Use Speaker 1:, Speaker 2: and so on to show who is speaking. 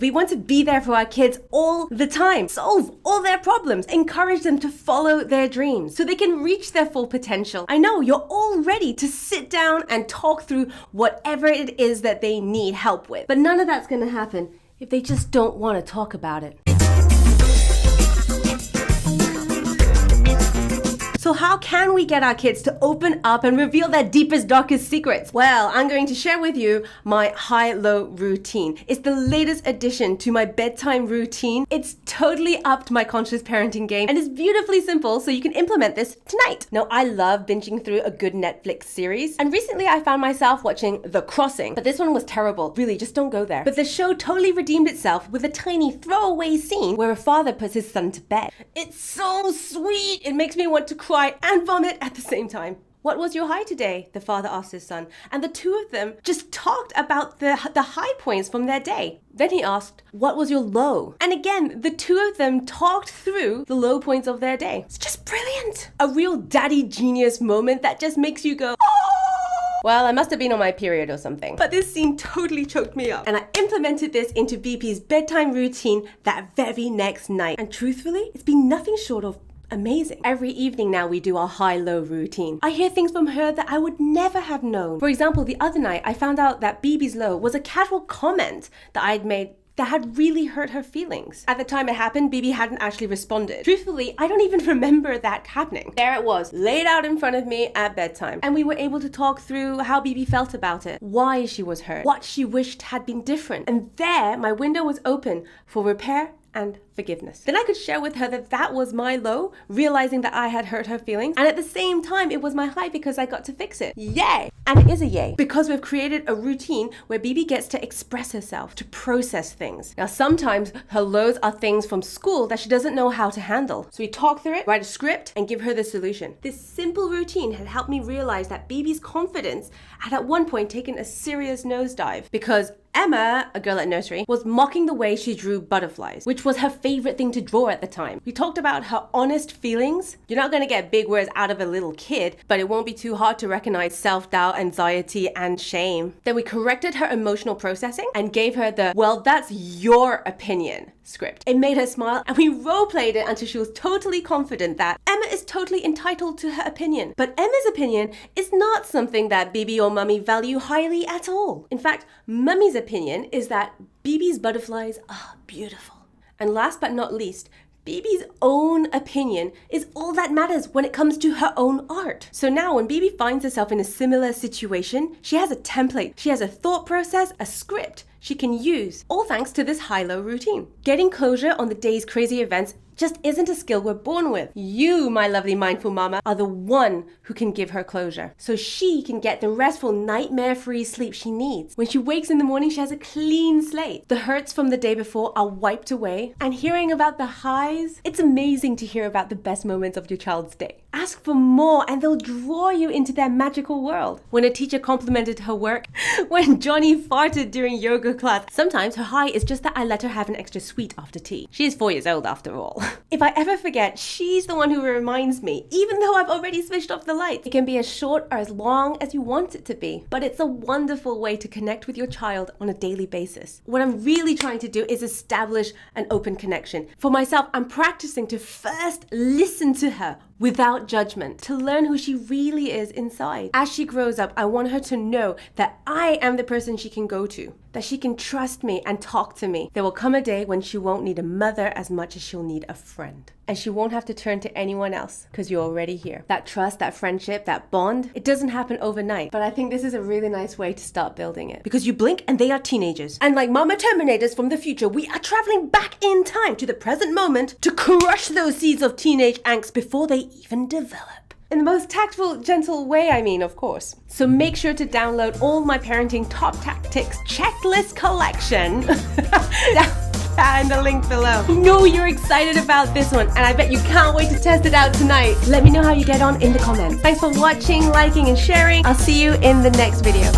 Speaker 1: We want to be there for our kids all the time, solve all their problems, encourage them to follow their dreams so they can reach their full potential. I know you're all ready to sit down and talk through whatever it is that they need help with, but none of that's going to happen if they just don't want to talk about it. So how can we get our kids to open up and reveal their deepest, darkest secrets? Well, I'm going to share with you my high-low routine. It's the latest addition to my bedtime routine. It's totally upped my conscious parenting game and it's beautifully simple, so you can implement this tonight. Now, I love binging through a good Netflix series, and recently I found myself watching The Crossing, but this one was terrible. Really, just don't go there. But the show totally redeemed itself with a tiny throwaway scene where a father puts his son to bed. It's so sweet. It makes me want to cry and vomit at the same time. What was your high today? The father asked his son, and the two of them just talked about the high points from their day. Then he asked, what was your low? And again, the two of them talked through the low points of their day. It's just brilliant. A real daddy genius moment that just makes you go, oh! Well, I must have been on my period or something. But this scene totally choked me up. And I implemented this into Bibi's bedtime routine that very next night. And truthfully, it's been nothing short of amazing. Every evening now we do our high-low routine. I hear things from her that I would never have known. For example, the other night I found out that Bibi's low was a casual comment that I'd made that had really hurt her feelings. At the time it happened, Bibi hadn't actually responded. Truthfully, I don't even remember that happening. There it was, laid out in front of me at bedtime. And we were able to talk through how Bibi felt about it, why she was hurt, what she wished had been different. And there, my window was open for repair and forgiveness. Then I could share with her that that was my low, realizing that I had hurt her feelings, and at the same time it was my high because I got to fix it. Yay! And it is a yay because we've created a routine where Bibi gets to express herself, to process things. Now sometimes her lows are things from school that she doesn't know how to handle. So we talk through it, write a script, and give her the solution. This simple routine had helped me realize that Bibi's confidence had at one point taken a serious nosedive because Emma, a girl at nursery, was mocking the way she drew butterflies, which was her favorite thing to draw at the time. We talked about her honest feelings. You're not going to get big words out of a little kid, but it won't be too hard to recognize self-doubt, anxiety, and shame. Then we corrected her emotional processing and gave her the, well, that's your opinion script. It made her smile, and we role-played it until she was totally confident that Emma is totally entitled to her opinion. But Emma's opinion is not something that Bibi or Mummy value highly at all. In fact, Mummy's opinion is that Bibi's butterflies are beautiful. And last but not least, Bibi's own opinion is all that matters when it comes to her own art. So now when Bibi finds herself in a similar situation, she has a template, she has a thought process, a script she can use, all thanks to this high-low routine. Getting closure on the day's crazy events just isn't a skill we're born with. You, my lovely mindful mama, are the one who can give her closure, so she can get the restful, nightmare-free sleep she needs. When she wakes in the morning, she has a clean slate. The hurts from the day before are wiped away, and hearing about the highs, it's amazing to hear about the best moments of your child's day. Ask for more and they'll draw you into their magical world. When a teacher complimented her work, when Johnny farted during yoga class, sometimes her high is just that I let her have an extra sweet after tea. She is 4 years old after all. If I ever forget, she's the one who reminds me, even though I've already switched off the light. It can be as short or as long as you want it to be, but it's a wonderful way to connect with your child on a daily basis. What I'm really trying to do is establish an open connection. For myself, I'm practicing to first listen to her without judgment, to learn who she really is inside. As she grows up, I want her to know that I am the person she can go to, that she can trust me and talk to me. There will come a day when she won't need a mother as much as she'll need a friend. And she won't have to turn to anyone else because you're already here. That trust, that friendship, that bond, it doesn't happen overnight. But I think this is a really nice way to start building it. Because you blink and they are teenagers. And like Mama Terminators from the future, we are traveling back in time to the present moment to crush those seeds of teenage angst before they even develop. In the most tactful, gentle way, I mean, of course. So make sure to download all my parenting top tactics checklist collection. And the link below. I know you're excited about this one, and I bet you can't wait to test it out tonight. Let me know how you get on in the comments. Thanks for watching, liking, and sharing. I'll see you in the next video.